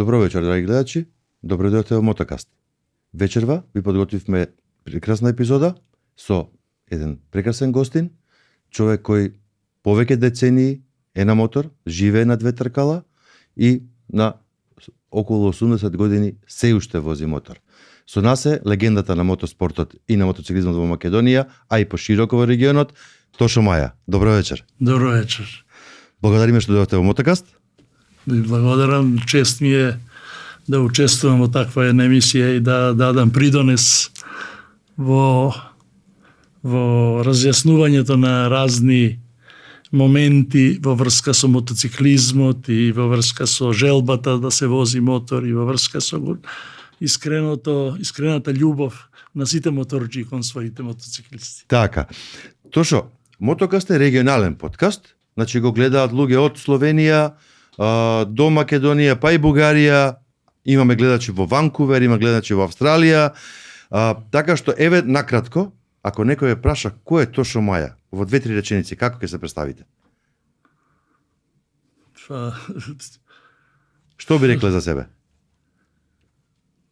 Добро вечер, драги гледачи. Добро дојдовте во Мотокаст. Вечерва ви подготвивме прекрасна епизода со еден прекрасен гостин, човек кој повеќе децении е на мотор, живее на две тркала и на околу 80 години се уште вози мотор. Со нас е легендата на мотоспортот и на мотоциклизмот во Македонија, а и пошироко во регионот, Тошо Маја. Добро вечер. Добро вечер. Благодариме што дојдовте во Мотокаст. Ви благодарам, чест ми е да учествувам во таква една емисија и да дадам придонес во разјаснувањето на разни моменти во врска со мотоциклизмот и во врска со желбата да се вози мотор и во врска со искрената љубов на сите моторџи кон своите мотоциклисти. Така. Тошо, Мотокаст е регионален подкаст, значи го гледаат луѓе од Словенија до Македонија, па и Бугарија, имаме гледачи во Ванкувер, има гледачи во Австралија, така што еве накратко, ако некој ја праша кој е Тошо Маја, во 2-3 реченици, како ќе се представите? Што би рекле за себе?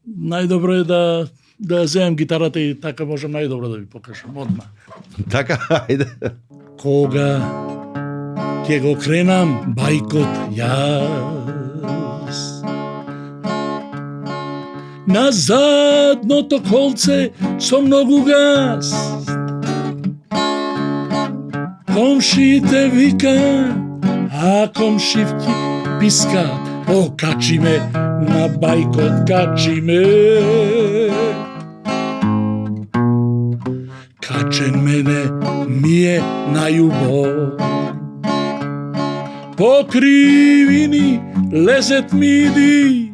Најдобро е да земам гитарата и така можам најдобро да ви покажам одма. Така, ајде. Кога ќе го кренам бајкот јас на задното колце со многу газ, комшите вика, а комшивки пискат, качи ме на бајкот, качи ме. Качен мене ми е најубав, по кривини лезет миди,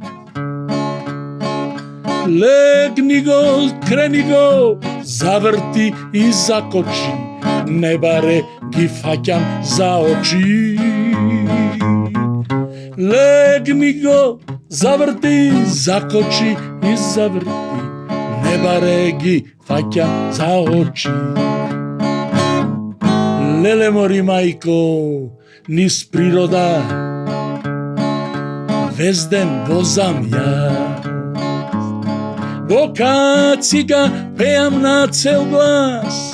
легни го, крени го, заврти и закочи, не баре ги фаќам за очи. Легни го, заврти, закочи и заврти, не баре ги фаќам за очи. Леле мори мајко, низ природа везден возам јас, во кацига пеам на цел глас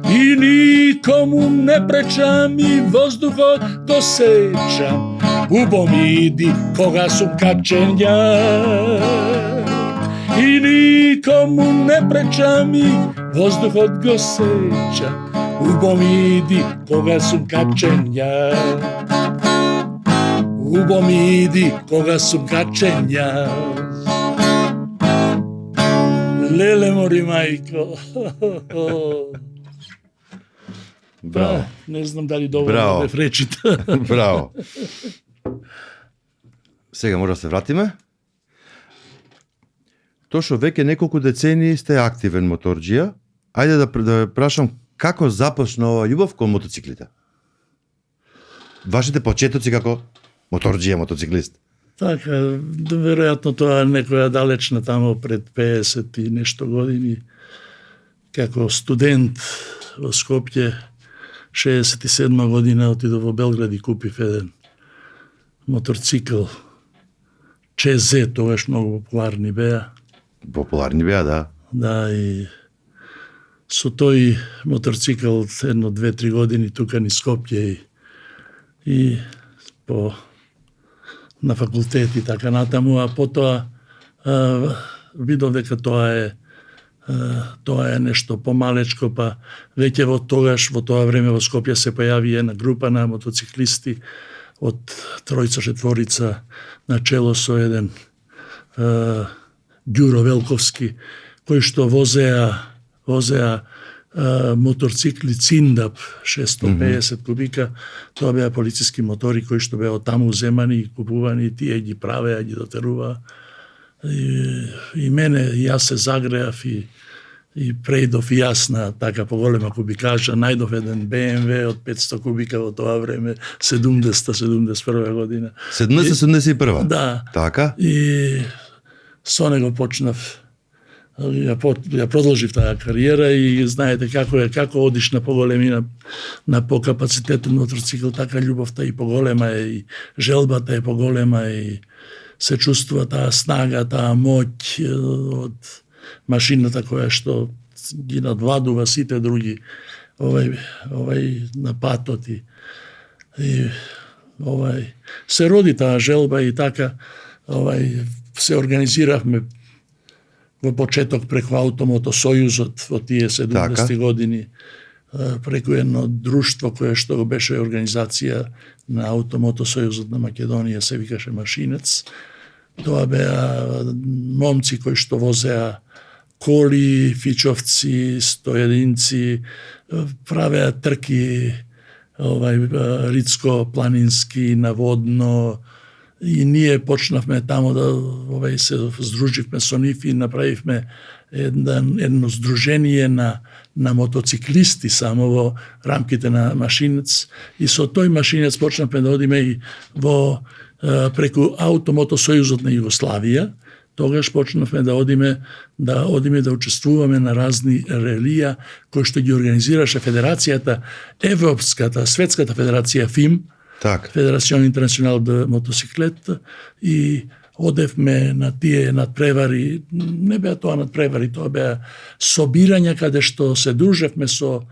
и никому не пречам и воздухот го сечам. Убо ми иди кога сум качен јас и никому не пречам и воздухот го сечам. Убо ми иди кога сум качен јас, убо ми иди кога сум качен јас. Леле мори мајко. Браво. Не знам дали доволно да речите. Браво. Сега може да се вратиме. Тошо, веќе неколку децении сте активен моторџија. Ајде да прашам како започна ова љубов кон мотоциклите? Вашите почетоци како моторџија, мотоциклист? Така, веројатно тоа некоја далечна тамо пред 50 и нешто години, како студент во Скопје, 67 година отидов во Белград и купив еден моторцикл ЧЗ, тогаш многу популарни беа. Популарни беа, да. Да, и со тој моторцикл едно 2-3 години тука низ Скопје и на факултет и така натаму, а потоа видов дека тоа е нешто помалечко, па веќе во тоа време во Скопје се појави една група на мотоциклисти од 3-4 на чело со еден Ѓуро Велковски, кои што возеа моторцикли Циндап 650 кубика. Тоа беа полициски мотори кои што беа од таму земани и купувани, тие ги правеа, ги дотеруваа. И мене, јас се загреав и преидов и јас на така поголема кубикажа, најдов еден BMW од 500 кубика во тоа време, 70-71 година. 70-71? Да. Така? И со него почнав ја продолжив таа кариера и знаете како одиш на поголемина, на покапацитетен мотоцикл, така љубовта и поголема е, и желбата е поголема и се чувствува таа снага, таа моќ од машината која што ги надвладува сите други на патот и се роди таа желба и така се организиравме во почеток преку Автомотосојузот во тие 70 години, преку едно друштво кое што го беше организација на Автомотосојузот на Македонија, се викаше Машинец. Тоа беа момци кои што возеа коли, фичовци, 101-ци, правеа трки ридско-планински, наводно, и ние почнавме тамо да се здруживме со нив и направивме едно здружение на мотоциклисти само во рамките на Машинец, и со тој Машинец почнавме да одиме и во преку Автомотосојузот на Југославија. Тогаш почнавме да одиме да учествуваме на разни релија кои што ги организираше Федерацијата, Европската, Светската федерација ФИМ, Федерацион Интернационал де Мотоциклет, и одевме на тие надпревари. Не беа тоа надпревари, тоа беа собирања каде што се дружевме со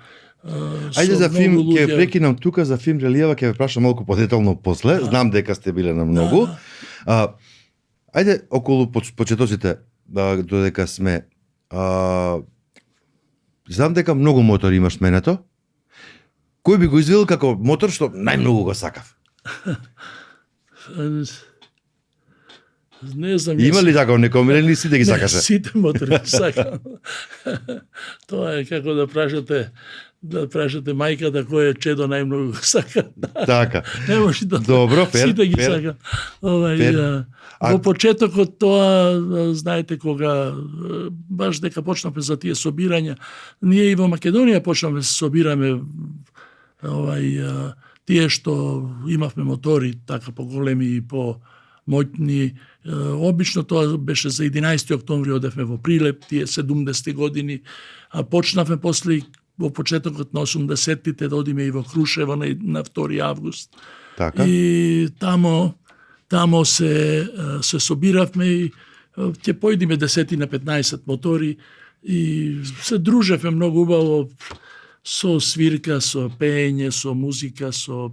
Ајде за ФИМ ќе прекинам тука, за ФИМ релијава ќе ве прашам малку подетално после. Знам дека сте биле на многу. Ајде околу почетоците додека сме. Знам дека многу мотори имаш менето. Кој би го извел како мотор што најмногу го сакав? Не знам. Има ли така некој или сите ги сакаше? Сите мотори ги сакам. Тоа е како да прашате мајката кој е чедо најмногу го сака. Така. Не може да. Добро, фер. Сите ги сака. Во почетокот тоа, знаете, кога баш дека почнавме за тие собирања, ние и во Македонија почнавме се собираме тие што имавме мотори така поголеми и моќни. Обично тоа беше за 11 октомври, одевме во Прилеп, тие 70 години, а почнавме после во почетокот на 80-тите да одиме и во Крушево на 2 август. Така. И тамо се собиравме и ќе појдиме 10 на 15 мотори и се дружевме многу убаво со свирка, со пеење, со музика, со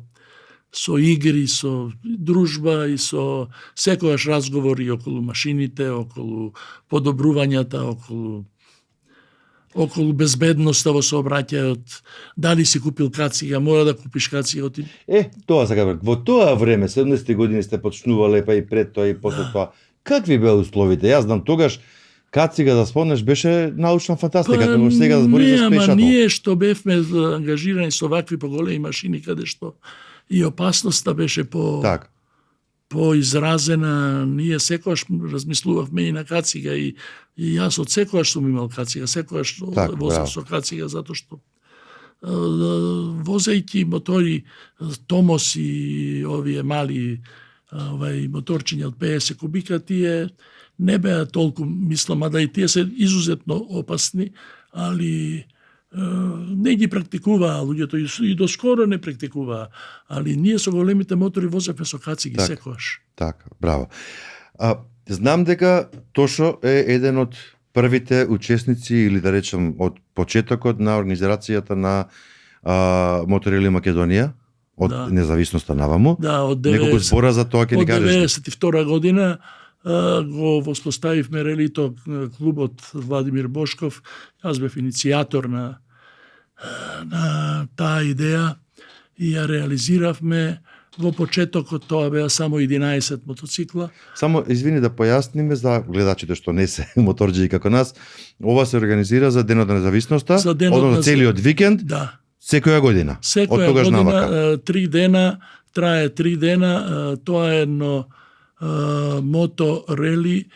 игри, со дружба и со секогаш разговори околу машините, околу подобрувањата, околу безбедноста во сообраќајот, дали си купил кацига, мора да купиш кацига. Тоа сега, во тоа време, 70 години сте почнувале, па и пред тоа и после тоа. Какви беа условите? Јас знам тогаш кацига да спомнеш беше научна фантастика, како сега да збори за Space Shuttle. Ние што бевме ангажирани со вакви поголеми машини, каде што и опасноста беше поизразена, ние секогаш размислувавме и на кацига, и јас од секогаш сум имал кацига, секогаш возев со кацига, затоа што возејќи мотори Томос и овие мали моторчиња од 50 кубика, тие не беа толку, мислам, а да и тие се изузетно опасни, али не ги практикуваа луѓето и доскоро не практикуваа, али ние со големите мотори возевме со кациги секогаш. Така, браво. Знам дека Тошо е еден од првите учесници, или да речем од почетокот на организацијата на Моторели Македонија, од независноста наваму. Да, од неколку збора за тоа ќе ни кажеш. Од 92 година го воспоставивме релито клубот Владимир Бошков. Јас бев иницијатор на таа идеја и ја реализиравме. Во почетокот тоа беа само 11 мотоцикла. Само извини да појасниме за гледачите што не се моторџии како нас. Ова се организира за Денот на независноста, односно целиот викенд. Да. Секоја година. Секоја година, 3 дена, трае 3 дена. Тоа е едно моторели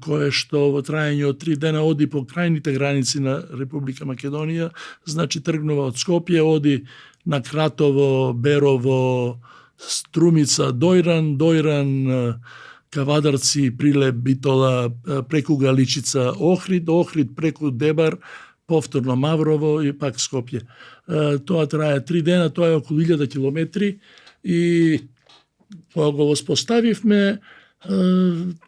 кое што во траење од 3 дена оди по крајните граници на Република Македонија. Значи тргнува од Скопје, оди на Кратово, Берово, Струмица, Дојран, Кавадарци, Прилеп, Битола, преку Галичица, Охрид, преку Дебар, повторно Маврово и пак Скопје. Тоа трае 3 дена, тоа е околу 1000 километри и кога го воспоставивме,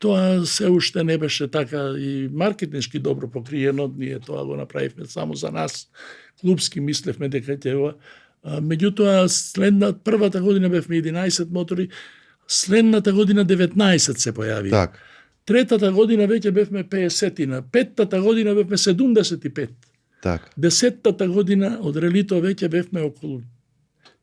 тоа се уште не беше така и маркетиншки добро покриено, ние тоа го направивме само за нас, клубски мислевме дека ќе ова. Меѓутоа, првата година бевме 11 мотори, следната година 19 се појави. Так. Третата година веќе бевме 50-тина, петтата година бевме 75. Так. 10-тата година од релито веќе бевме околу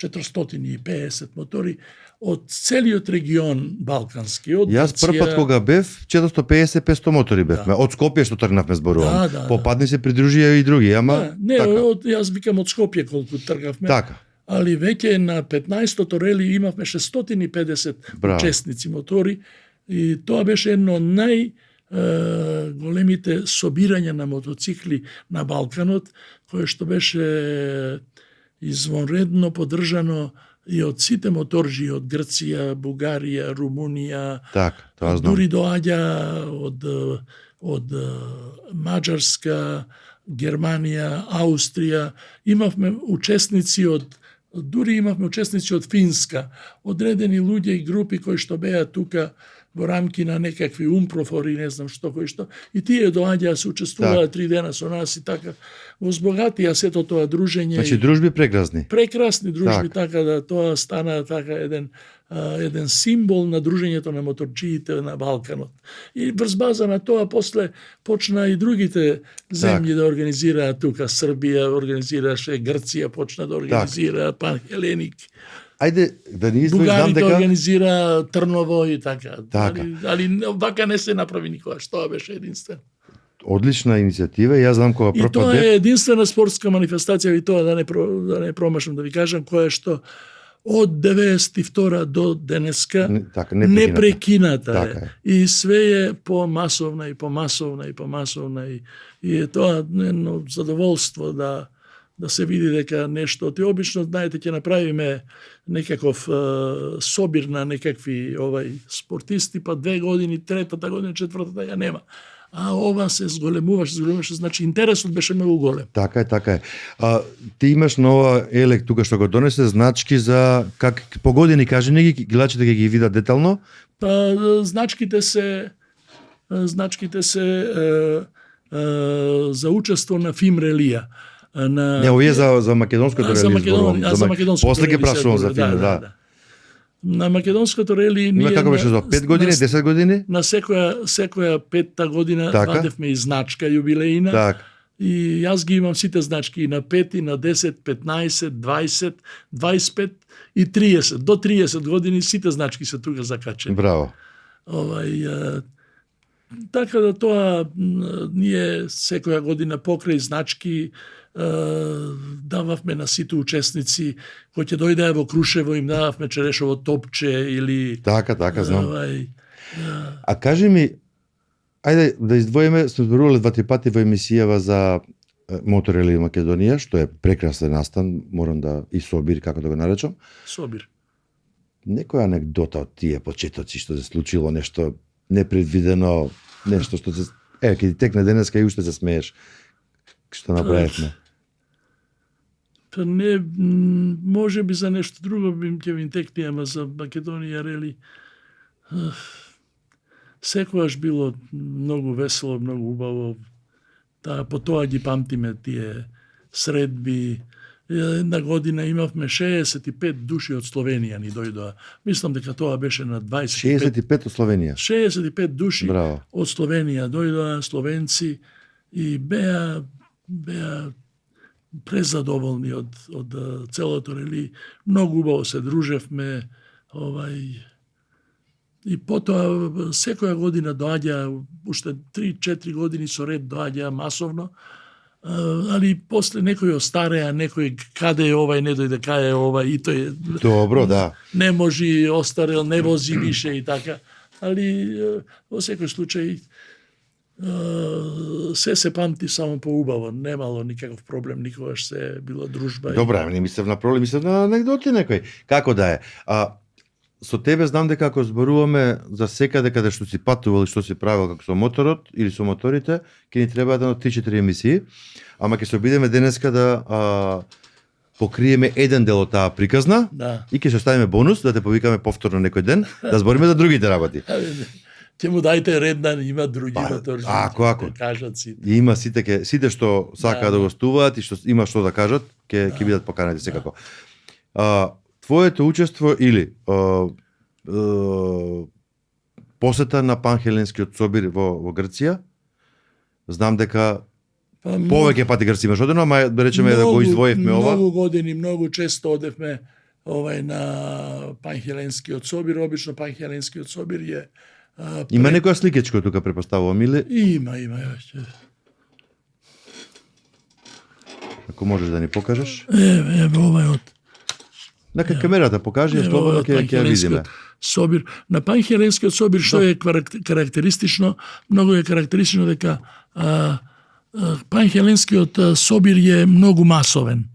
450 мотори од целиот регион балкански. Од Јас првпат кога бев 450-500 мотори бевме. Од Скопје што тргнавме зборувам. Да. Попадни се придружија и други, ама не, така. јас викам од Скопје колку тргавме. Така. Али веќе на 15-тото рели имавме 650 учесници мотори и тоа беше едно од големите собирања на мотоцикли на Балканот, кое што беше извонредно поддржано и од сите моторџи од Грција, Бугарија, Румунија. Так, тоа знам. Дури доаѓа од Маđарска, Германија, Аустрија. Имавме учесници од Финска, одредени луѓе и групи кои што беа тука во рамки на некакви умпрофори, не знам што, кои што. И тие доаѓаа, се учествуваа 3 дена со нас и така. Возбогатија сето тоа дружење. Значи, дружби прекрасни. Прекрасни дружби, така да тоа стана така еден символ на дружењето на моторџиите на Балканот. И врз база на тоа после почна и другите земји да организираат тука. Србија организираше, Грција почна да организира, Панхеленик. Ајде да ни издвоиш, знам Бугарите дека организира Трново и така. Така. Али вака не се направи никогаш, тоа беше единствено. одлична иницијатива, јас знам кога И прв тоа пат е единствена спортска манифестација, и тоа да не промашам да ви кажам, која што од 92 до денеска така, непрекината Така е. И све е помасовна и е тоа едно задоволство да се види дека нешто. Ти обично, знаете, ќе направиме некаков собир на некакви спортисти, па 2 години, третата година, четвртата ја нема. А ова се зголемуваше, значи интересот беше многу голем. Така е. Ти имаш нова елек тука што го донесе, значки за по години, кажи ни ги, гледачите ќе ги видат детално. Па значките се за учество на ФИМ Релија. Не, овие за македонското рели. За македонското. После ќе прашувам за ФИМ, да. На македонското рели ние како беше за 5 години, 10 години? На секоја 5-та година вадевме и значка јубилеина. Так. И јас ги имам сите значки и на 5, и на 10, 15, 20, 25 и 30. До 30 години сите значки се тука закачени. Браво. Така да тоа ние секоја година покрај значки дававме на сите учесници кои ќе дојдеа во Крушево, им дававме черешово топче или Така, знам. А кажи ми, ајде да издвоиме, сме зборувале 2-3 пати во емисијава за Мотор Рели Македонија, што е прекрасен настан, морам да и собир, како да го наречам. Собир. Некоја анекдота од тие почетоци што се случило, нешто непредвидено, нешто што се ќе ти текне денеска и уште се смееш. Што направивме? Па не, може би за нешто друго ќе ви текне, ама за Македонија Рели секогаш било многу весело, многу убаво. По тоа ги памтиме тие средби. Една година имавме 65 души од Словенија ни дојдоа. Мислам дека тоа беше на 25. 65 од Словенија. 65 души Браво. од Словенија дојдоа, словенци, и беа презадоволни од целото рели. Многу убаво се дружевме, и потоа секоја година доаѓа, уште 3-4 години со ред доаѓа масовно, али после некој остареа, некој каде е овај, не дојде кај е овај, и тој Добро, да. не може, остарел, не вози више и така. Али во секој случај се памти само поубаво, немало никаков проблем, никогаш се било дружба. Добра, не мислев на проблем, мислев на анекдоти некој. Како да е? со тебе знам дека ако зборуваме за секаде каде што си патувал и што си правил како со моторот или со моторите, ќе ни треба едно 3-4 емисии, ама ќе се обидеме денеска да покриеме еден дел од таа приказна и ќе се оставиме бонус да те повикаме повторно некој ден да збориме за другите работи. Ќе му дајте ред да има други моторски. Ако. Кажат сите. И има сите што сакаат да гостуваат и што има што да кажат, ќе бидат поканети секако. Твоето учество или посета на Панхеленскиот собир во Грција, знам дека повеќе пати Грција имаш одено, ама да речеме да го издвоивме ова. Многу години, многу често одевме на Панхеленскиот собир, обично Панхеленскиот собир е Има некоја сликичка тука препоставувам или? Има. Ако можеш да ни покажеш. Ова од Нека камерата покажи, слободно ќе ја видиме. Собир. На Панхеленскиот собир што е карактеристично, многу е карактеристично дека Панхеленскиот собир е многу масовен.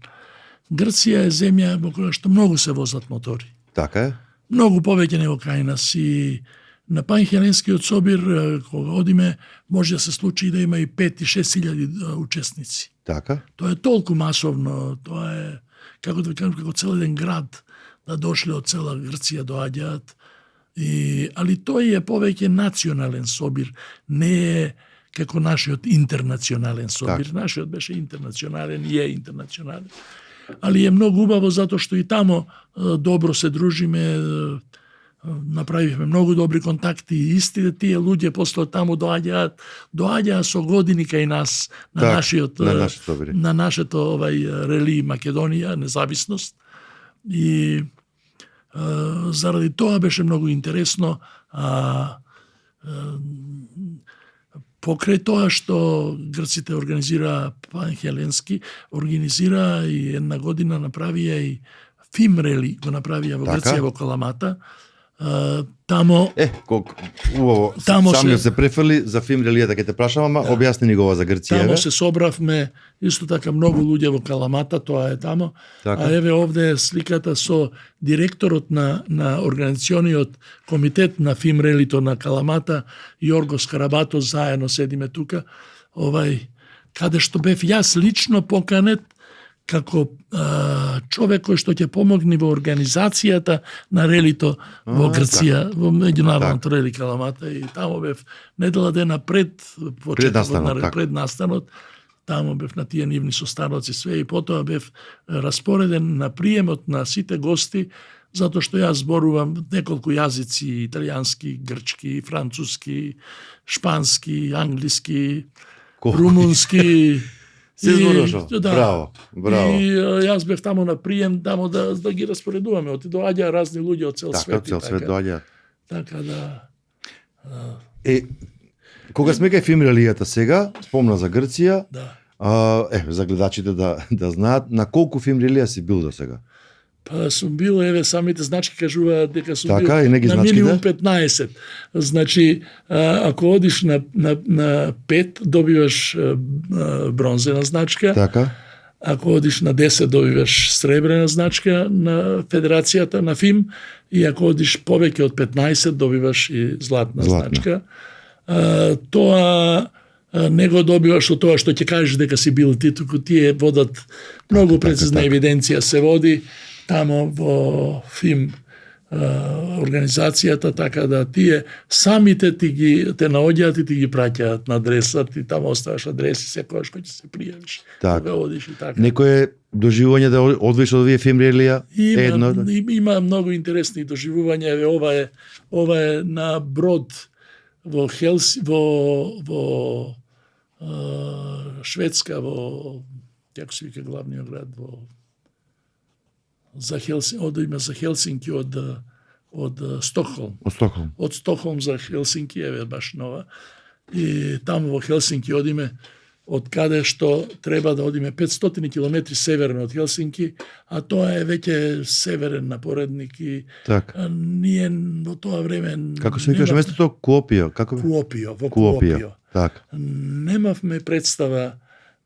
Грција е земја во која што многу се возат мотори. Така е. Многу повеќе него кај нас и на Панхеленскиот собир кога одиме може да се случи да има и 5 и 6.000 учесници. Така. Тоа е толку масовно, тоа е како да кажам, како цел еден град да дошле од цела Грција доаѓаат. Али тој е повеќе национален собир, не е како нашиот интернационален собир. Так. Нашиот беше интернационален и е интернационален. Али е многу убаво затоа што и тамо добро се дружиме, направивме многу добри контакти и истите тие луѓе после таму доаѓаа со години кај нас на нашиот на нашето рели Македонија, независност. И заради тоа беше многу интересно. Покрај тоа што грците организира Панхеленски, организира и една година направија и фим рели, го направија во Грција, во Каламата. Тамо убаво. Сами се префрли за фим релијата ќе те прашам, ама објасни ни го ова за Грција. Тамо се собравме исто така многу луѓе во Каламата, тоа е тамо. Така. А еве овде е сликата со директорот на организациониот комитет на фим релито на Каламата, Јоргос Карабатос, заедно седиме тука. Каде што бев јас лично поканет како човек кој што ќе помогне во организацијата на релито во Грција, во меѓународното рели Каламата, и тамо бев недела дена пред настанот, тамо бев на тие нивни состаноци све, и потоа бев распореден на приемот на сите гости, затоа што јас зборувам неколку јазици: италијански, грчки, француски, шпански, англиски, румунски. Се зборуваш? Браво. И јас бев тамо на прием, тамо да ги распоредуваме. Доаѓаа разни луѓе од цел свет. Така, од цел свет доаѓаат. Така да. Кога сме кај фим релијата сега, спомна за Грција. Да. За гледачите да знаат, на колку фим релија си бил до сега? Па сум бил, еве, самите значки кажуваат дека сум така, бил на минимум 15. Значи, ако одиш на 5, добиваш бронзена значка. Така. Ако одиш на 10, добиваш сребрена значка на Федерацијата на ФИМ, и ако одиш повеќе од 15, добиваш и златна значка. Тоа не го добиваш од тоа што ќе кажеш дека си бил ти, туку тие водат многу прецизна евиденција се води тамо во ФИМ организацијата, така да тие самите те наоѓаат и ти ги праќаат на адресат, и тамо оставаш адреси секогаш кога ќе се пријавиш. Така. Одиш и така. Некое доживување да одвиш од овие фим релија? Има многу интересни доживувања. Ова е на брод во Шведска, како се вика главниот град, за Хелсинки од Стокхолм. Од Стокхолм за Хелсинки, еве баш нова. И таму во Хелсинки одиме, од каде што треба да одиме 500 километри северно од Хелсинки, а тоа е веќе северен напоредник, и ние во тоа време... Како се викаше местото? Куопио? Куопио. Так. Немавме представа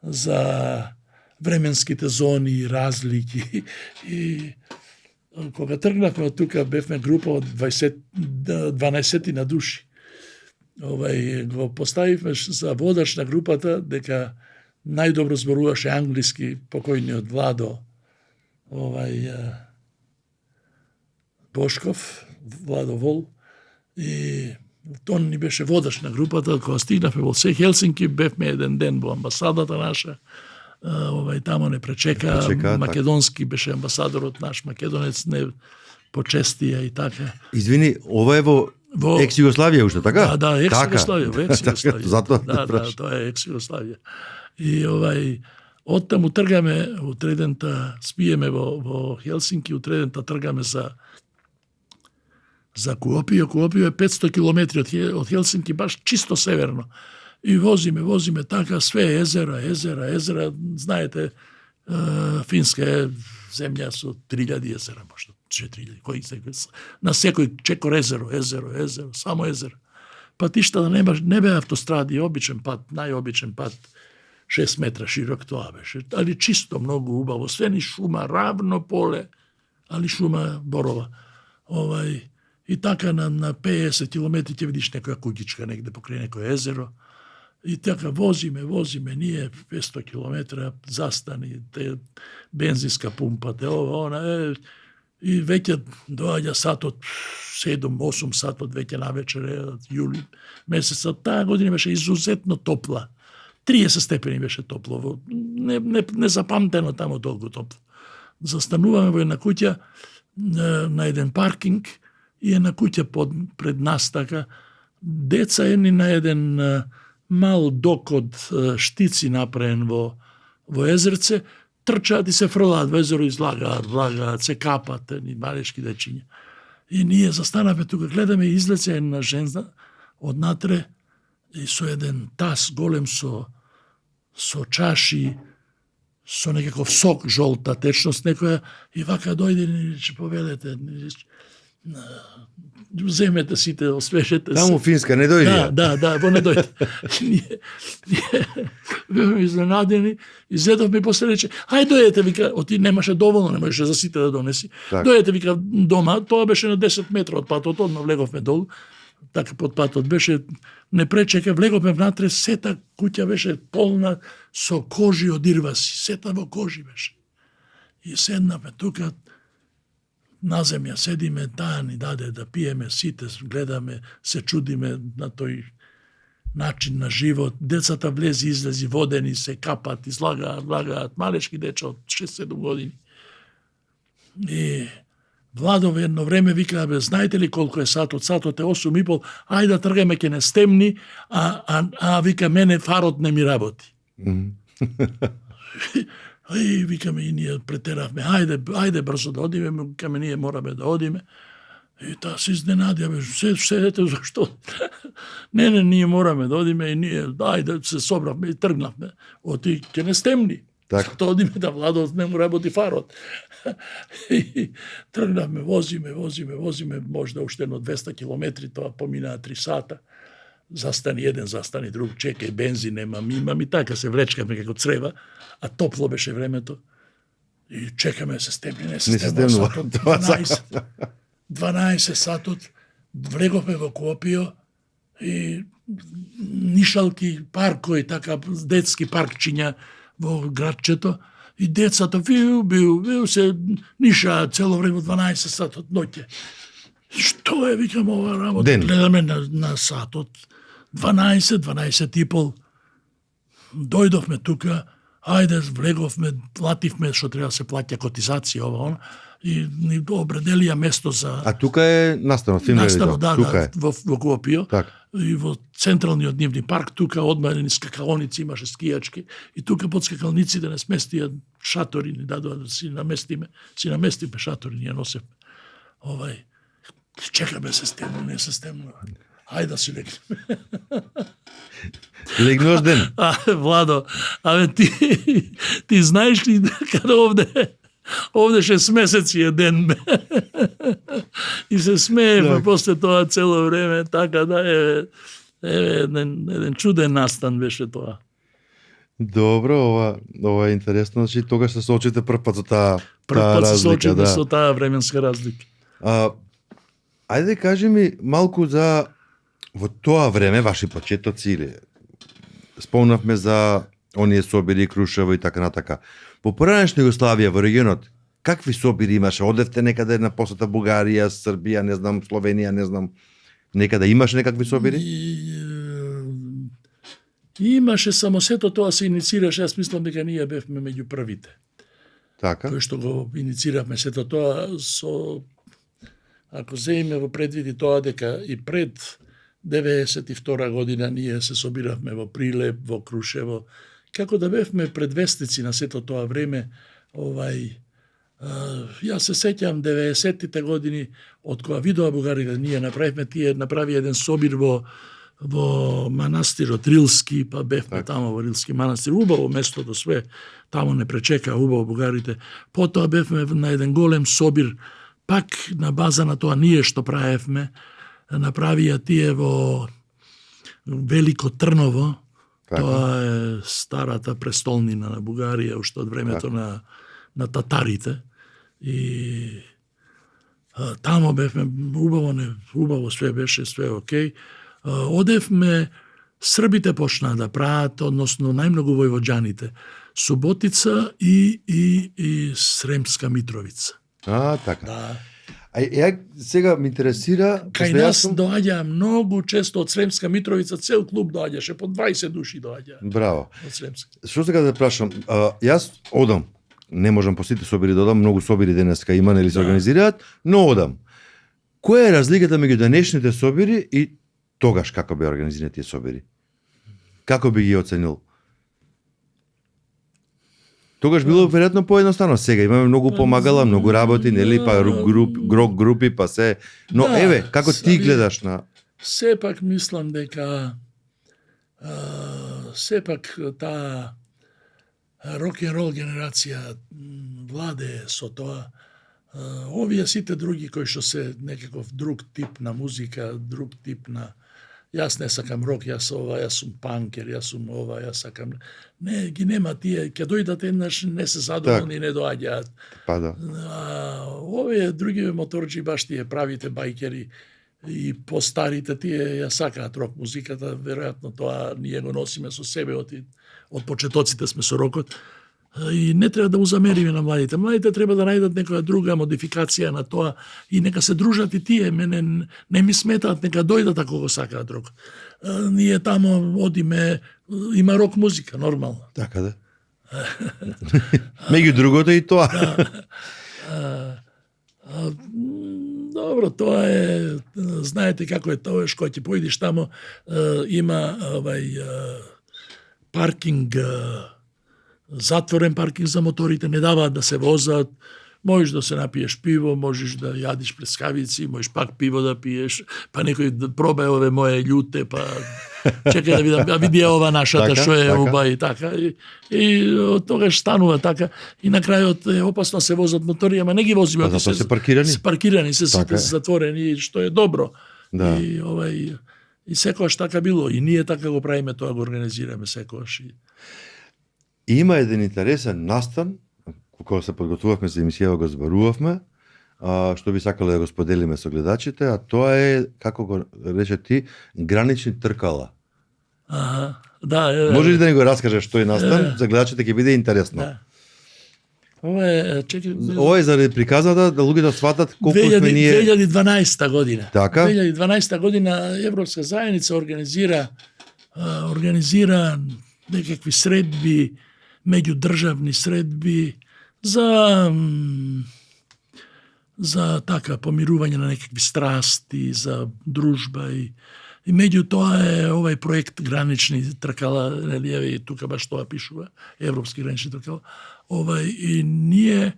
за временските зони и разлики, и кога тргнавме од тука, бевме група од 12 на души. Го поставивме за водач на групата, дека најдобро зборуваше англиски покојниот Владо Бошков, Владо Вол, и он ни беше водач на групата. Кога стигнавме во Хелсинки, бевме еден ден во амбасадата наша, тамо не пречека македонски беше амбасадорот наш, македонец, не почестија и така. Извини, ова е во екс-Југославија уште, така? Да, екс-Југославија, во екс-Југославија. Затоа да, тоа е екс-Југославија. И оттаму тргаме, утредента спиеме во Хелсинки, утредента тргаме за Куопио. Куопио е 500 километри од Хелсинки, баш чисто северно. И возиме така, све езера, знаете, Финска е земја со 3000 езера, можда 4000, на секој чекор езеро, само езеро. Патишта не бе автостради, обичен пат, најобичен пат, 6 метра широк тоа беше, али чисто, многу убаво, све ни шума, равно поле, али шума борова. И така на 50 километри ќе видиш некоја куќичка негде покрај некој езеро. И така возиме, ние 500 километра, застани, бензинска пумпа, и веќе доаѓа сатот 7-8 сатот веќе навечер, јули месецот. Таа година беше изузетно топла. 30 степени беше топло, незапамтено тамо толку топло. Застануваме во една куќа на еден паркинг и една куќа пред нас така. Деца едни на еден мал док од штици направен во езерце, трчаат и се фрлаат во езеро, излагаат, се капат, ни малешки дечиња. И ние застанавме тука, гледаме, излезе една жена однатре и со еден таз голем со чаши, со некаков сок, жолта течност некоја, и вака дојде и ќе повелете, земете сите, освежете се. Таму Финска не дојде? Да, во не дојде. Ние бевме изненадени, изедовме и после рече, ај дојдете, вика, оти немаше доволно, не можеше за сите да донеси. Дојдете, вика, дома, тоа беше на 10 метра од патот, одма влеговме долу, така под патот беше, не пречека, влеговме внатре, сета куќа беше полна со кожи од ирваси, сета во кожи беше. И седнавме тука, на земја седиме, таа ни даде да пиеме, сите гледаме, се чудиме на тој начин на живот. Децата влези, излези, водени, се капат, излагаат, малешки деча од 6-7 години. И Владов едно време вика, знаете ли колку е сатот? Сатот е 8:30, ајде да тргаме, ќе не стемни, а вика, мене фарот не ми работи. И викаме, и ние претеравме, ајде брзо да одиме, викаме, ние мораме да одиме. И таа се изненадија, седете, зашто? Не, ние мораме да одиме, и ние, ајде, се собравме и тргнавме. Оти, ќе не стемни. Зато одиме да Владот не му работи фарот. И тргнавме, возиме, можда уште едно 200 километри, тоа поминаа 3 сата. Застани еден, застани друг, чекај, бензин имам и така се влечкаме како црева, а топло беше времето. И чекаме се стемни, не се стемнува. 12 сатот, влеговме во Куопио и нишалки, паркови, така, детски паркчиња во градчето, и децата виу се нишаат цело време 12 сатот ноќе. Што е, викам, ова работа? Гледаме на сатот, 12:30. Дојдовме тука, ајде, влеговме, плативме, што треба да се плаќа котизација, ова, и ни обределија место за... А тука е настанот, во Куопио, и во централниот нивни парк, тука одмарени скакалоници, имаше скијачки, и тука под скакалниците не сместија шатори, ни дадоа да си наместиме шатори, ние носевме. Чекаме се стемно, не се стемно. Ајде да си легнеме. Легнуваш ден? Владо, ти знаеш ли каде овде 6 месеци е ден бе. И се смееме после тоа цело време, така да еден чуден настан беше тоа. Добро, ова е интересно, значи тогаш се соочите прв пат со таа Прв пат се разлика, соочиме да. со таа временска разлика. Ајде кажи ми малку за во тоа време ваши почетоци или спомнавме за оние собири Крушево и така натака. По поранешна Југославија во регионот какви собири имаше? Одевте некаде на посета Бугарија, Србија, не знам, Словенија, не знам, некаде имаше некакви собири? Имаше, само сето тоа се иницираше, јас мислам дека ние бевме меѓу првите. Така? Кој што го иницииравме сето тоа со, ако земеме во предвиди тоа дека и пред 92 година ние се собиравме во Прилеп, во Крушево, како да бевме предвестници на сето тоа време, јас се сеќам 90-тите години од кога видоа бугарите, ние направи еден собир во манастирот Рилски, па бевме тамо во Рилски манастир, убаво местото све, тамо не пречека убаво бугарите. Потоа бевме на еден голем собир, пак на база на тоа ние што правевме, направија тие во Велико Трново, тоа е старата престолнина на Бугарија, уште од времето на татарите. И тамо бевме убаво све беше, све окей. Одевме, србите почнаа да прават, односно најмногу војвоđаните, Суботица и Сремска Митровица. Така. Да. Ја сега ме интересира... Кај нас доаѓа многу често од Сремска Митровица, цел клуб доаѓаше, по 20 души доаѓа. Браво. Од Сремска. Што сега да прашам, јас одам, не можам по сите собири да одам, многу собири денеска има, нели се организираат, но одам. Која е разликата меѓу денешните собири и тогаш како беа организирани тие собири? Како би ги оценил? Тогаш било веројатно поедноставно, сега имаме многу помагала, многу работи, нели, па групи, па се. Но еве, како ти гледаш на... Сепак мислам дека сепак таа рок-н-рол генерација владе со тоа. Овие сите други кои што се некаков друг тип на музика, друг тип на... Јас не сакам рок, јас сум панкер, јас сум јас сакам... Не, ги нема тие, ќе дојдат еднаш, не се задоволни, не доаѓаат. Па да. Овие други моторџи, баш тие правите байкери и постарите, тие ја сакаат рок музиката, веројатно тоа ние го носиме со себе од почетоците сме со рокот. И не треба да му замериме на младите. Младите треба да најдат некоја друга модификација на тоа и нека се дружат и тие. Мене не ми сметаат, нека дојдат ако го сакаат рок. Ние тамо одиме, има рок музика, нормално. Така да. Меѓу другото и тоа. Добро, тоа е, знаете како е тоа, што ќе поидиш тамо, има паркинг, затворен паркинг за моторите, не даваат да се возат, можеш да се напиеш пиво, можеш да јадиш плескавици, можеш пак пиво да пиеш, па некој да пробае ове моje љуте, па чекај да видам, види ова нашата што е уба и така. И од тогаш станува така. И на крајот е опасно се возат мотори, ама не ги возиме. Затоа се паркирани. Паркирани се сите затворени, што е добро. Да. И секогаш така било. И ние така го правиме, тоа го организираме секогаш. Има еден интересен настан, кога се подготвувавме за емисија, го зборувавме, што би сакале да го споделиме со гледачите, а тоа е, како го рече ти, гранични тркала. Да. Може ли да ни го раскажеш што е настан? За гледачите ќе биде интересно. Да. Ова е заради приказната да луѓето сватат колку сме ние... 2012 година. Така? 2012 година Европска заедница организира некакви средби, меѓудржавни средби за така помирување на некакви страсти, за дружба и меѓу тоа е овај проект гранични тркала, нели и тука баш тоа пишува, европски гранични тркала. И ние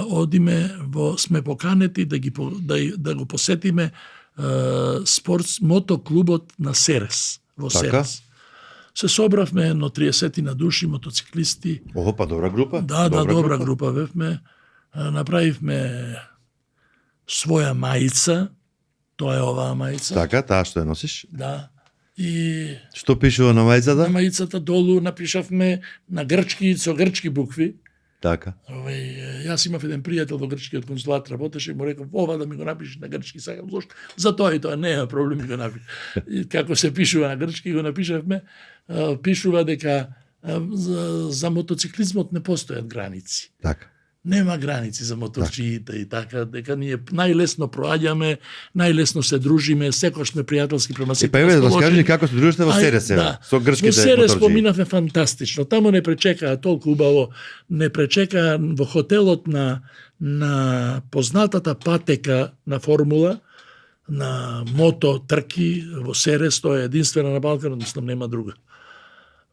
одиме сме поканети да го посетиме мотоклубот на Серес во Серес. Се собравме едно 30 на души мотоциклисти. Па добра група. Да, добра група бевме. Направивме своја мајца, тоа е оваа мајца. Така, таа што ја носиш? Да. И Што пишува на мајцата? на мајцата долу напишавме на грчки со грчки букви. Така. Јас имав еден пријател во грчкиот консулат работеше и му реков ова да ми го напишеш на грчки, сакам зошто. За тоа и тоа нема проблем ми го напиши. И како се пишува на грчки го напишавме, пишува дека за мотоциклизмот не постојат граници. Така. Нема граници за моторчиите и така, дека ние најлесно проаѓаме, најлесно се дружиме, секој сме пријателски према сите. Па еве да скажи како се дружите во Серес со грчките моторчиите. Во Серес моторчии. поминавме фантастично. Таму не пречекаа толку убаво, не пречекаа во хотелот на познатата патека на формула на мото трки во Серес, тоа е единствена на Балканот, мислам нема друга.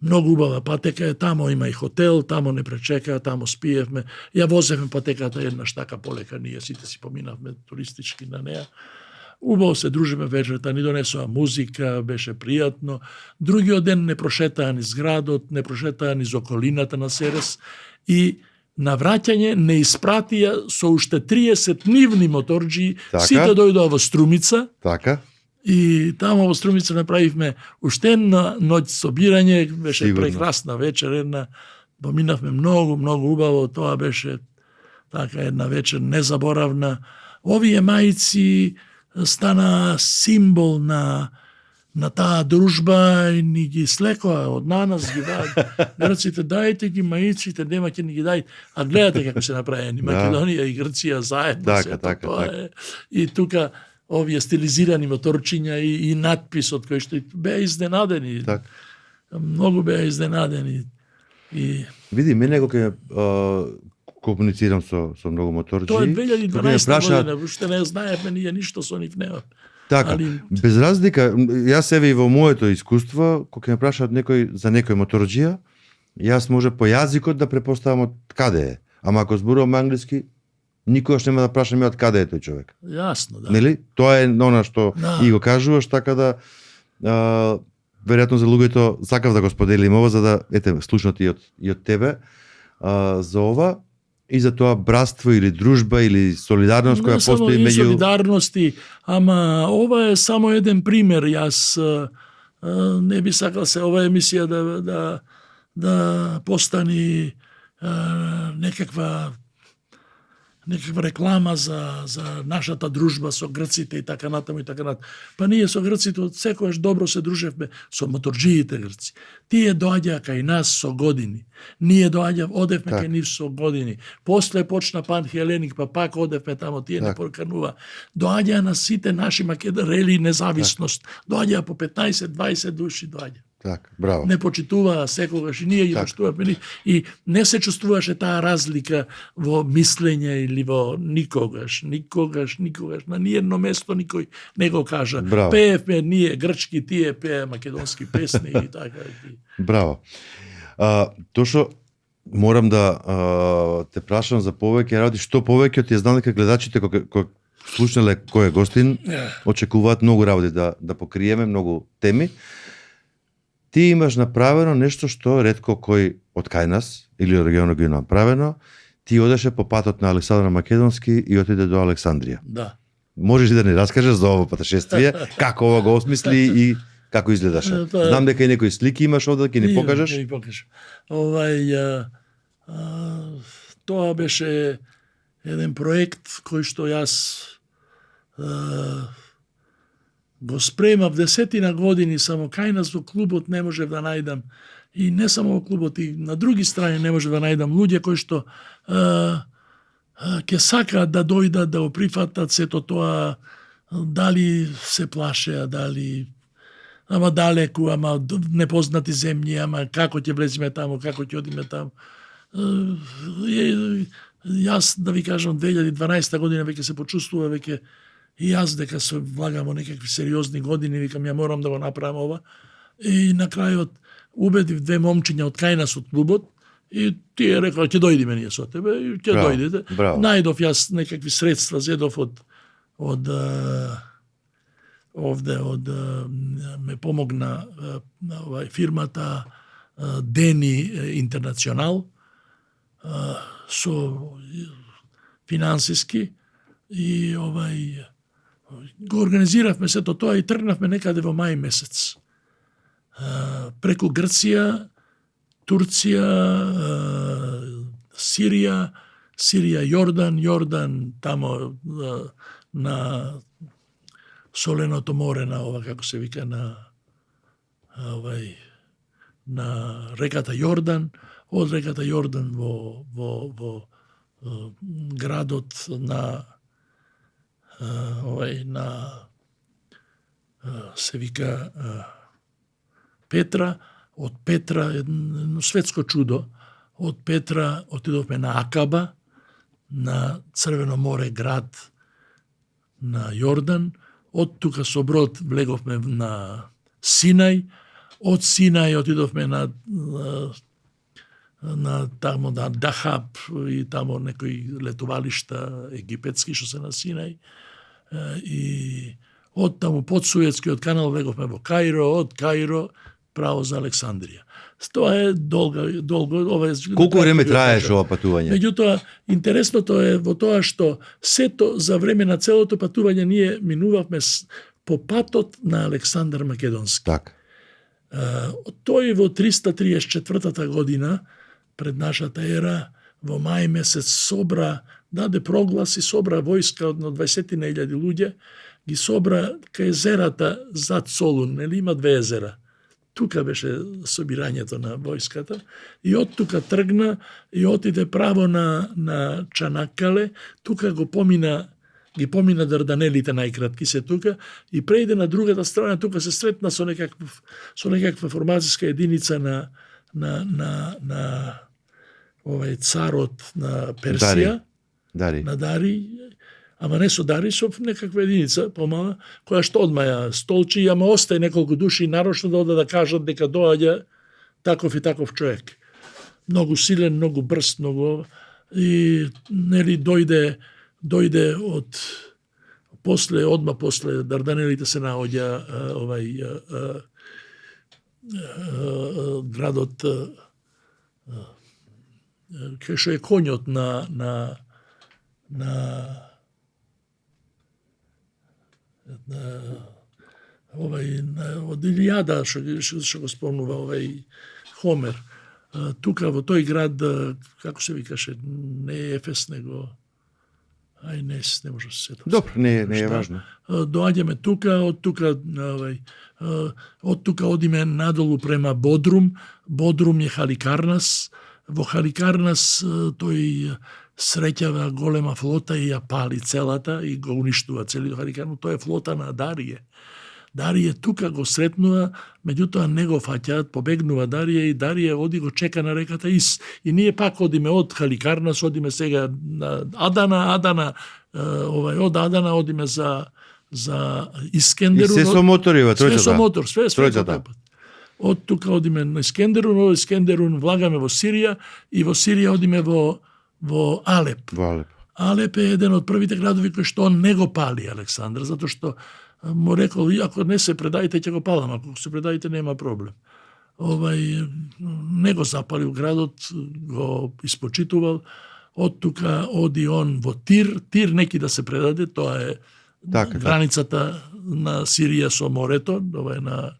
Многу убава патека е, тамо има и хотел, тамо не пречека, тамо спиевме. Ја возевме патеката еднаш така полека, ние сите си поминавме туристички на неа. Убаво се дружиме вечерта, ни донесува музика, беше пријатно. Другиот ден не прошетаа низ градот, не прошетаа низ околината на Серес и на враќање не испратија со уште 30 нивни моторџии, Така. сите дојдоа во Струмица. Така. И тамо во Струмица направивме уште една ноќ собирање, беше Сигурно. прекрасна вечер, една поминавме многу убаво, тоа беше така една вечер незаборавна. Овие мајци стана символ на таа дружба и ни ги слекоа од нас ги даат. Грците дајте ги мајците, нема ќе ни ги дајте. А гледате како се направени Македонија и Грција заедно. Така, сето така, тоа така. е. И тука овие стилизирани моторчиња и надписот кој што беа изненадени. Така. Многу беа изненадени. И Види, мене кога комуницирам со многу моторџии. тоа е кога ме 2012 прашаат- година, уште не знаевме ние ништо со нив нема. Така, Али- без разлика, јас себе и во моето искуство, кога ме прашаат некој за некој моторџија, јас може по јазикот да препоставам од каде е. Ама ако зборувам англиски, никогаш нема да прашам ја од каде е тој човек. Јасно, да. Нели? Тоа е она што Да. и го кажуваш, така да веројатно за луѓето сакав да го споделим ова за да слушнат и од тебе за ова и за тоа братство или дружба или солидарност која Не само постои и меѓу солидарности, ама ова е само еден пример. Јас не би сакал се ова емисија да постани некаква реклама за нашата дружба со грците и така натаму и така натаму. Па ние со грците од секојаш добро се дружевме со моторџиите грци. Тие доаѓаа кај нас со години. Ние одевме кај нив со години. После почна Пан Хеленик, па пак одевме тамо, тие не проканува. Доаѓаа на сите наши рели независност. Доаѓаа по 15-20 души доаѓа. Так, браво. Не почитуваа секогаш и ние ги почитувавме и не се чувствуваше таа разлика во мислење или во никогаш на ниедно место никој не го кажа. Браво. Пеевме ние грчки, тие пее македонски песни и така. Браво. Тоа што морам да те прашам за повеќе работи, што повеќе ти знам дека гледачите кога слушнале кој е гостин, очекуваат многу работи да покриеме, многу теми. Ти имаш направено нешто што ретко кој од кај нас или од регионот го има направено. Ти одеше по патот на Александар Македонски и отиде до Александрија. Да. Можеш ли да ни раскажеш за ово патешествие, како ова го осмисли и како изгледаше? Знам дека и некои слики имаш овде, ќе ни покажеш. Ќе ни покажам. Тоа беше еден проект кој што јас го спремав 10 години, само кај нас во клубот не можев да најдам, и не само во клубот, и на други страни не можев да најдам луѓе кои што ќе сакаат да дојдат, да го прифатат сето тоа, дали се плашеа, дали ама далеку, ама непознати земји, ама како ќе влеземе таму, како ќе одиме таму. Јас, да ви кажам, 2012 година веќе се почувствува, веќе и јас дека се влагам во некакви сериозни години, викам ја морам да го направам ова. И на крајот убедив две момчиња од кај нас од клубот и тие рекоа ќе дојдеме ние со тебе и ќе дојдете. Најдов јас некакви средства, зедов од ме помогна фирмата Дени Интернационал со финансиски и го организиравме сето тоа и тргнавме некаде во мај месец. преку Грција, Турција, Сирија, Јордан, тамо на Соленото море, на ова како се вика, на реката Јордан, од реката Јордан во градот на се вика Петра, од Петра едно светско чудо, од Петра отидовме на Акаба, на Црвено море град на Јордан, од тука со брод влеговме на Синај, од Синај отидовме на тамо на Дахаб и тамо некои летувалишта египетски што се на Синај, и од таму под Суетскиот канал влеговме во Каиро, од Каиро право за Александрија. Тоа е долго ова е. Колку време траеше ова патување? Меѓутоа, интересното е во тоа што сето за време на целото патување ние минувавме по патот на Александар Македонски. Так. Тој во 334 година пред нашата ера во мај месец даде проглас и собра војска од 20.000 луѓе, ги собра кај езерата зад Солун, нели има две езера. Тука беше собирањето на војската и од тука тргна и отиде право на Чанаккале, тука ги помина Дарданелите најкратки се тука и преиде на другата страна, тука се сретна со некаква формацијска единица на овај царот на Персија, на Дари, ама не со Дари, со некаква единица помала, која што одма ја столчи, ама остај неколку души нарочно да одат да кажат дека доаѓа таков и таков човек. Многу силен, многу брз, и нели дојде од одма после Дарданелите се наоѓа градот кај што е коњот на од Илијада што го спомнува Хомер. Тука во тој град, како се викаше, не е Ефес, него не може да се сетам. Добро, не е важно. Доаѓаме тука, од тука одиме надолу према Бодрум. Бодрум е Халикарнас. Во Халикарнас тој среќава голема флота и ја пали целата и го уништува целиот Халикарнас. Тоа е флота на Дарије. Дарије тука го сретнува, меѓутоа не го фаќаат, побегнува Дарије и Дарије оди го чека на реката Ис. И ние пак одиме од Халикарнас, одиме сега на Адана, од Адана одиме за Искендерун. И се со моторива, тројцата. Све со мотор, све тројцата. Од тука одиме на Искендерун, од Искендерун влагаме во Сирија и во Сирија одиме во Алеп. Алеп е еден од првите градови кои што он не го пали Александар, затоа што му рекол, ако не се предаите, ќе го палам, ако се предаите, нема проблем. Не го запалил градот, го испочитувал, од тука оди он во Тир, Тир неки да се предаде, тоа е границата на Сирија со морето, на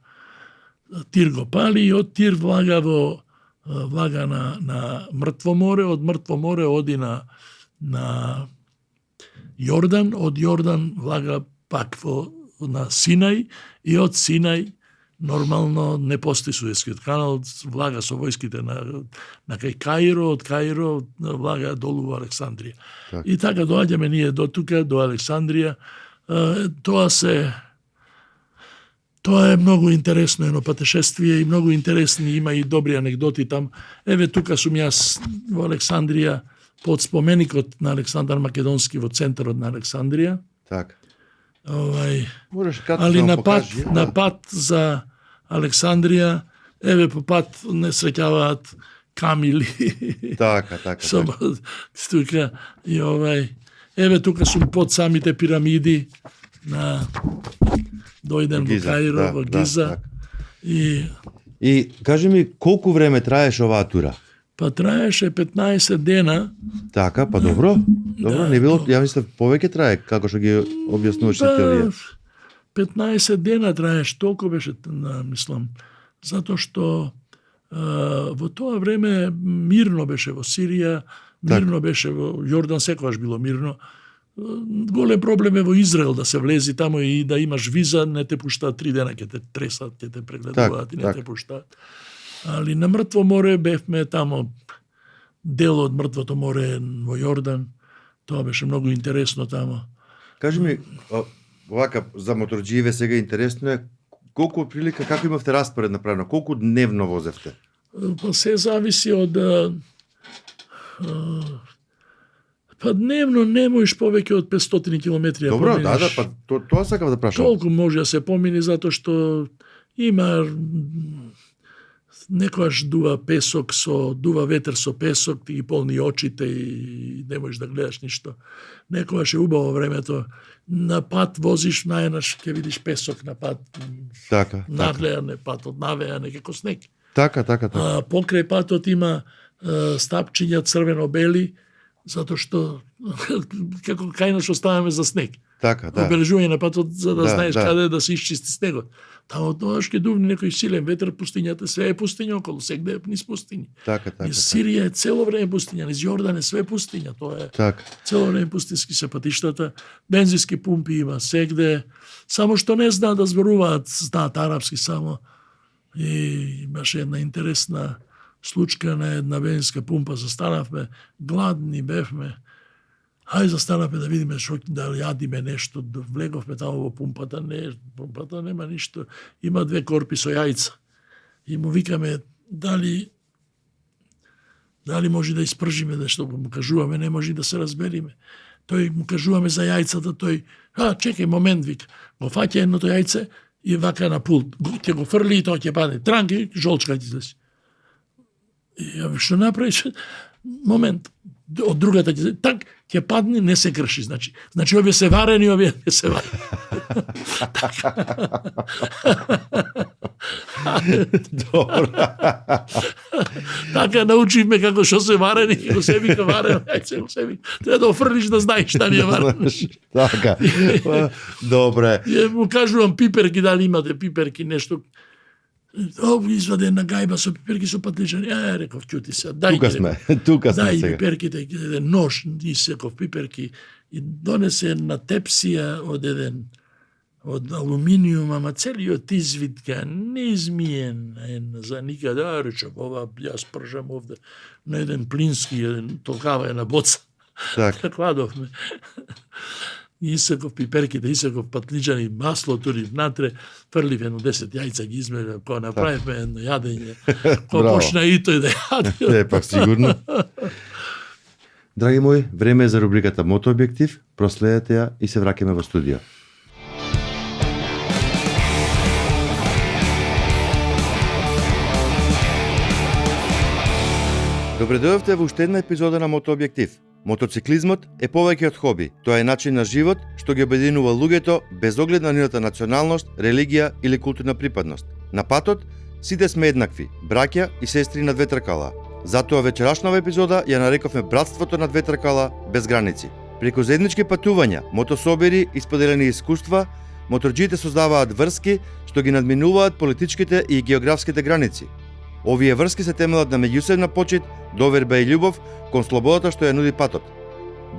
Тир го пали и од Тир влага на Мртво море, од Мртво море оди на Јордан, од Јордан влага пак на Синај и од Синај нормално не постои Суетскиот канал, влага со војските на кај Каиро, од Каиро влага долу во Александрија. И така доаѓаме ние до тука, до Александрија. Тоа е многу интересно едно патешествие и многу интересни, има и добри анегдоти там. Еве тука сум јас во Александрија под споменикот на Александар Македонски во центарот на Александрија. Так. Али на пат за Александрија, еве по пат не среќаваат камили. Така. Тука и еве тука сум под самите пирамиди на дојден во Каиро, во Гиза. И кажи ми, колку време траеше оваа тура? Па траеше 15 дена. Така, па добро. Не било, ја мислев, повеќе трае, како што ги објаснуваше овие. 15 дена траеше, толку беше, мислам, затоа што во тоа време мирно беше во Сирија, мирно беше во Јордан, секогаш било мирно. Голем проблем е во Израел да се влези таму и да имаш виза, не те пуштаат 3 дена, ќе те тресат, ќе те прегледуваат и не те пуштаат. Али на Мртво море бевме тамо, дел од Мртвото море во Јордан, тоа беше многу интересно тамо. Кажи ми, овака за моторџиеве сега интересно е колку прилика, како имавте распоред направено, колку дневно возевте? Па се зависи од па дневно не можеш повеќе од 500 километри. Добро, да, па тоа сакав да прашам. Толку може да се помини затоа што има некојаш дува песок дува ветер со песок, ти ги полни очите и не можеш да гледаш ништо. Некојаш е убаво времето. На пат возиш, најнаш ќе видиш песок на пат. Така. Нагледан е патот, навеан е како снег. Така. Покрај патот има стапчиња црвено-бели, затоа што како кајнаш оставаме за снег. Така, да. Обележување на патот за да знаеш каде да се исчисти снегот. Таму тоаш ќе дувне некој силен ветер, пустињата све е пустиња околу, сегде е низ пустиња. Така. Низ Сирија е цело време пустиња, низ Јордан е све пустиња, тоа е. Така. Цело време пустински се патиштата, бензински пумпи има сегде, само што не знаат да зборуваат, знаат арапски само. И имаше една интересна случка на една бензинска пумпа, застанавме, гладни бевме. Хај застанавме да видиме што да јадиме нешто, влеговме таму во пумпата, пумпата нема ништо, има 2 корпи со јајца. И му викаме дали може да испржиме нешто, му кажуваме, не може да се разбериме. Тој му кажуваме за јајцата, тој, чекај момент, вика, го фаќа едното јајце и вака на пулт, ќе го фрли и тоа ќе падне, транки, жолчка ќе излези. И ја што направиш? Момент, од другата ќе падне, не се крши, значи овие се варени, овие не се варени. Добро. Така научивме како што се варени, како се вика варено, треба да офрлиш да знаеш што не е варено. Така. Добре. Му кажувам пиперки, дали имате пиперки, нешто. Изваде една гајба со пиперки со патличани. Реков, ќути се. Тука сме сега. Дај пиперките, нож исеков пиперки и донесе една тепсија од алуминиум, ама целиот извитка, неизмиен, за никаде, речем, ова јас пржам овде на еден плински, толкава една боца. Така. Кладовме. Исеков пиперките, исеков патличани, масло тури внатре, фрлив едно 10 јајца ги измеја, кога направивме едно јадење, кога почна и тој да јаде. Пак сигурно. Драги мои, време е за рубриката Мотообјектив, проследете ја и се враќаме во студио. Добре дојдовте во уште една епизода на Мотообјектив. Мотоциклизмот е повеќе од хоби. Тоа е начин на живот што ги обединува луѓето без оглед на нивната националност, религија или културна припадност. На патот сите сме еднакви, браќа и сестри на 2 тркала. Затоа вечерашнава епизода ја нарековме братството на 2 тркала без граници. Преку заеднички патувања, мотособири и споделени искуства, моторџиите создаваат врски што ги надминуваат политичките и географските граници. Овие врски се темелат на меѓусебна почит, доверба и љубов кон слободата што ја нуди патот.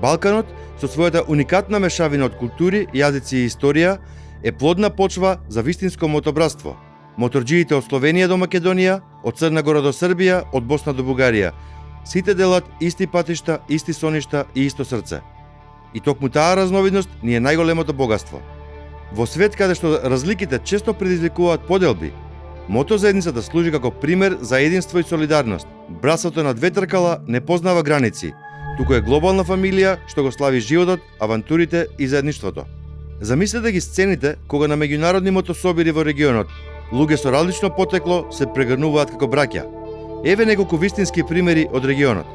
Балканот, со својата уникатна мешавина од култури, јазици и историја, е плодна почва за вистинско мотобратство. Моторџиите од Словенија до Македонија, од Црна Гора до Србија, од Босна до Бугарија. Сите делат исти патишта, исти соништа и исто срце. И токму таа разновидност ни е најголемото богатство. Во свет каде што разликите често предизвикуваат поделби, мотозаедницата служи како пример за единство и солидарност. Братството на 2 тркала не познава граници, туку е глобална фамилија што го слави животот, авантурите и заедништвото. Замислете ги сцените кога на меѓународни мотособири во регионот луѓе со различно потекло се прегрнуваат како браќа. Еве неколку вистински примери од регионот.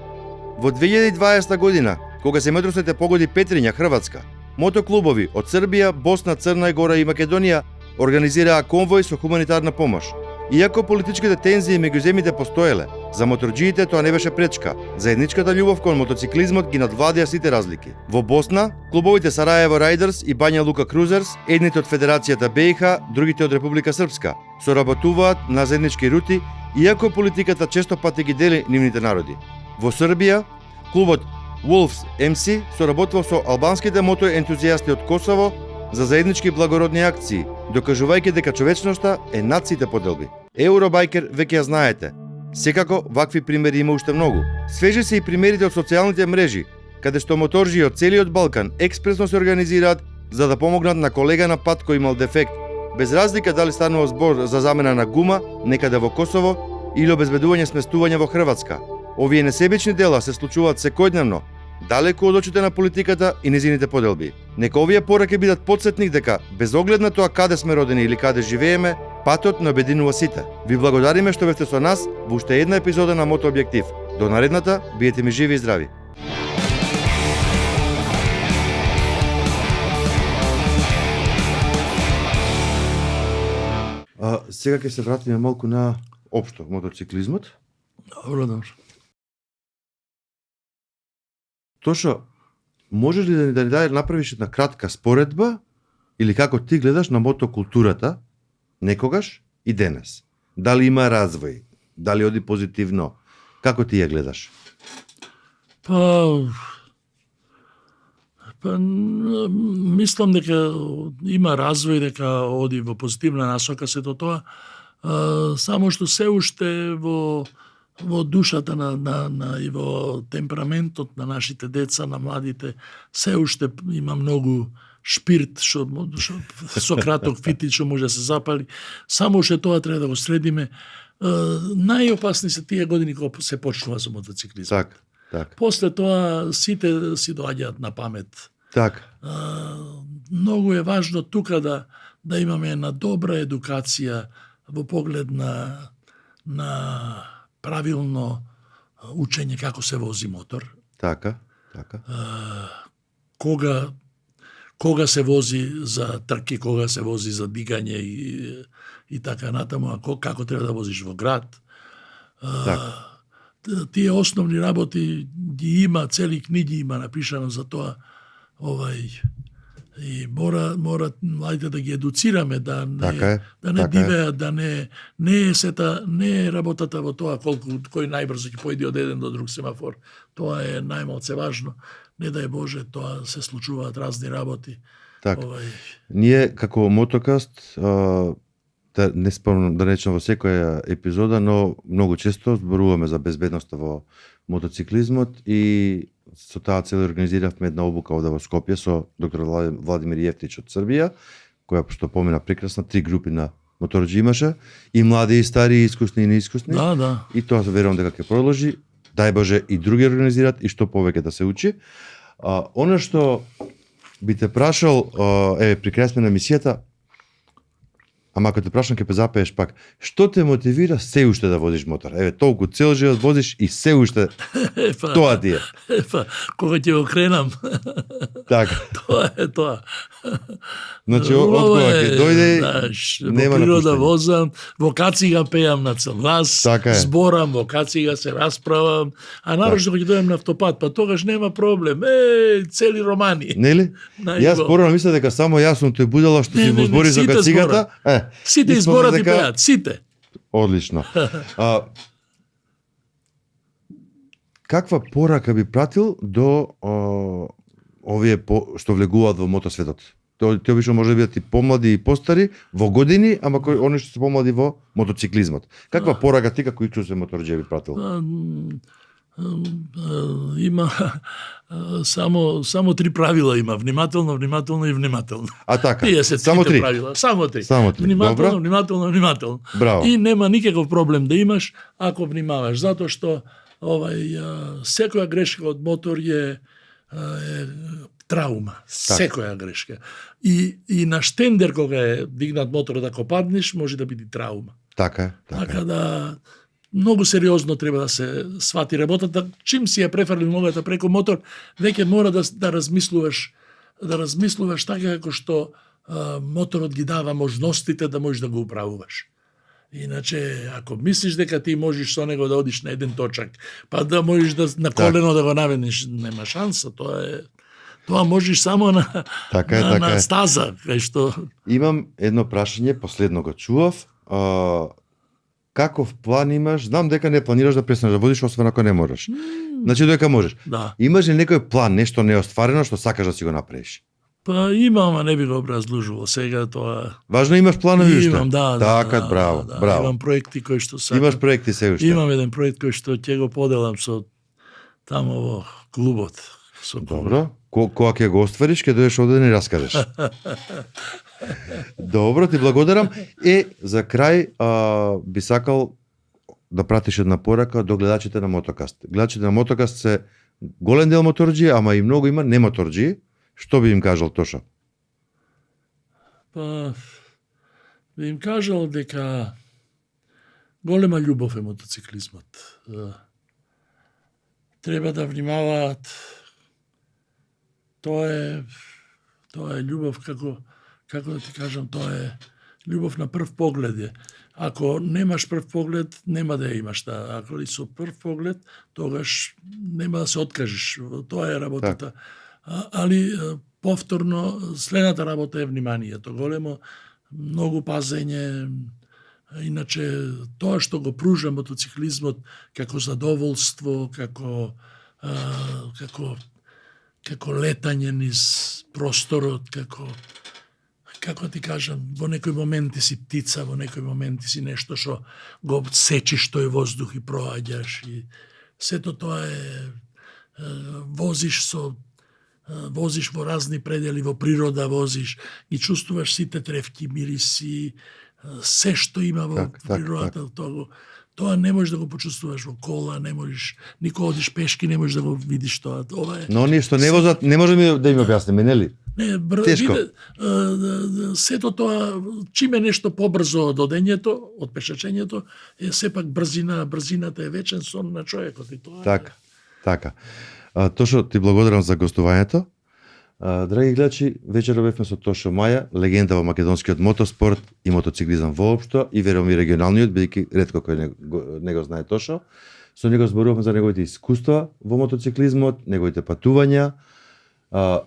Во 2020 година, кога земјотресот погоди Петриња, Хрватска, мотоклубови од Србија, Босна, Црна Гора и Македонија организираа конвој со хуманитарна помош. Иако политичките тензии меѓу земјите постоеле, За моторџиите тоа не беше пречка. Заедничката љубов кон мотоциклизмот ги надвладија сите разлики. Во Босна, клубовите Сараево Райдерс и Бања Лука Крузерс, едните од Федерацијата БиХ, другите од Република Српска, соработуваат на заеднички рути, иако политиката често пати ги дели нивните народи. Во Србија, клубот Wolves MC соработува со албанските мотоентузијасти од Косово за заеднички благородни акции, докажувајќи дека човечноста е над сите поделби. Евробајкер веќе ја знаете. Секако, вакви примери има уште многу. Свежи се и примерите од социјалните мрежи, каде што моторџии од целиот Балкан експресно се организираат за да помогнат на колега на пат кој имал дефект, без разлика дали станува збор за замена на гума некаде во Косово или обезбедување сместување во Хрватска. Овие несебични дела се случуваат секојдневно, далеку од очите на политиката и незините поделби. Нека овие пораки бидат потсетник дека, без оглед на тоа каде сме родени или каде живееме, патот не обединува сите. Ви благодариме што бевте со нас во уште една епизода на Мото Објектив. До наредната, биете ми живи и здрави. Сега ќе се вратиме малку на општо мотоциклизмот. Добро. Тошо, можеш ли да ни направиш една кратка споредба или како ти гледаш на мотокултурата некогаш и денес? Дали има развој? Дали оди позитивно? Како ти ја гледаш? Мислам дека има развој, дека оди во позитивна насока сето тоа, само што се уште во душата и во темпераментот на нашите деца, на младите, се уште има многу шпирт, што со краток фитил што може да се запали. Само уште тоа треба да го средиме. Најопасни се тие години кога се почнува со мотоциклизм. Так. После тоа сите си доаѓаат на памет. Так. Многу е важно тука да имаме една добра едукација во поглед на правилно учење како се вози мотор. Така. Кога се вози за трки, кога се вози за дигање и така натаму, а како треба да возиш во град. Тие основни работи ги има, цели книги има напишано за тоа. И мора младите да ги едуцираме, да не дивеат, да не е работата во тоа кој најбрзо ќе појде од еден до друг семафор. Тоа е најмалце важно. Не дај Боже, тоа се случуваат разни работи. Ние како Мотокаст, не спомнам да речем во секоја епизода, но многу често зборуваме за безбедноста во мотоциклизмот и со таа цел организиравме една обука овде во Скопје со доктор Владимир Јефтич од Србија, која што помина прекрасна, 3 групи на моторџи имаше, и млади и стари, и искусни и неискусни. И тоа верувам дека ќе продолжи. Дај Боже и други организираат и што повеќе да се учи. Она што би те прашал, при крај сме на емисијата, ама ако те прашам ќе запееш пак, што те мотивира се уште да возиш мотор? Толку цел живот возиш и се уште тоа ти е. Кога ќе го кренам. Така. Тоа е тоа. Значи, од кога ќе дојде, нема во природа напуштање. возам, во кацига пеам на цел глас, зборам, во кацига се расправам, а нарочно кога ќе дојдем на автопат, па тогаш нема проблем. Цели романи. Нели? Јас порано мислам дека само јас сум тој будала што си го збори за кацигата. Сите изборат и пеат, сите. Одлично. Каква порака би пратил до овие што влегуваат во мотосветот? Те обично може да бидат и помлади и постари во години, ама они што се помлади во мотоциклизмот. Каква порака ти како искусен моторџија би пратил? Има само 3 правила има: внимателно, внимателно и внимателно. Така. Тие се само 3 правила, само 3. Само 3. Внимателно, Добра. внимателно, внимателно. Браво. И нема никаков проблем да имаш ако внимаваш, затоа што секоја грешка од мотор е траума, секоја грешка. И на штендер кога е дигнат моторот ако паднеш, може да биде траума. Така да многу сериозно треба да се свати работата. Чим си ја префрлил ногата преку мотор, веќе мора да размислуваш така како што моторот ги дава можностите да можеш да го управуваш. Иначе, ако мислиш дека ти можеш со него да одиш на еден точак, па да можеш да на колено да го наведнеш, нема шанса, тоа можеш само на на стаза, кај што Имам едно прашање, последно го чував. Каков план имаш? Знам дека не планираш да престанеш да водиш, освен ако не можеш. Значи дека можеш. Да. Имаш ли некој план, нешто неостварено што сакаш да си го направиш? Па имам, а не би го образложувал. Сега тоа Важно имаш планови уште. имам, да. Така, да, браво, да, браво. Имам проекти кои што сакам. Имаш проекти се уште. Имам еден проект кој што ќе го поделам со тамо во клубот. Со Добро. Кога ќе го оствариш, ќе дојдеш овде да ни раскажеш. Добро, ти благодарам. За крај би сакал да пратиш една порака до гледачите на Мотокаст. Гледачите на Мотокаст се голем дел моторџи, ама и многу има не моторџи. Што би им кажал Тошо? Па би им кажал дека голема љубов е мотоциклизмот. Треба да внимаваат. Тоа е љубов како да ти кажам, тоа е љубов на прв поглед. Ако немаш прв поглед, нема да ја имаш таа. Ако ли со прв поглед, тогаш нема да се откажеш. Тоа е работата. Али повторно следната работа е вниманието големо, многу пазење. Иначе тоа што го пружа мотоциклизмот како задоволство, како летање низ просторот, како ти кажам, во некои моменти си птица, во некои моменти си нешто што го сечиш тој воздух и проаѓаш и сето тоа е возиш во разни предели, во природа возиш, ги чувствуваш сите тревки, мириси, се што има во природата, тоа не можеш да го почувствуваш во кола, не можеш, никога одиш пешки, не можеш да го видиш тоа. Ова е. Но оние што не возат, не можеме да им објасниме, нели? Не, тешко. Сето тоа, чиме нешто побрзо од одењето, од пешачењето, е сепак брзината е вечен сон на човекот и тоа. Така. Тошо, ти благодарам за гостувањето. Драги гледачи, вечера бевме со Тошо Маја, легенда во македонскиот мотоспорт и мотоциклизам воопшто и верувам и регионалниот, бидејќи ретко кој не го знае Тошо. Со него зборувавме за неговите искуства во мотоциклизмот, неговите патувања,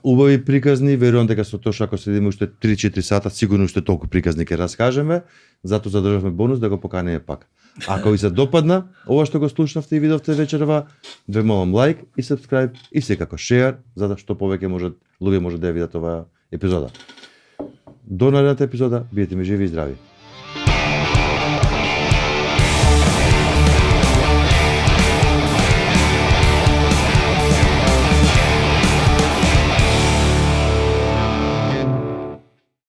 убави приказни, верувам дека со Тошо ако седиме уште 3-4 сата, сигурно уште толку приказни ќе раскажеме, затоа задржавме бонус да го поканеме пак. Ако ви се допадна ова што го слушнавте и видовте вечерва, ве молам лайк и subscribe и секако share, за да што повеќе луѓе може да ја видат оваа епизода. До наредната епизода, бидете ми живи и здрави.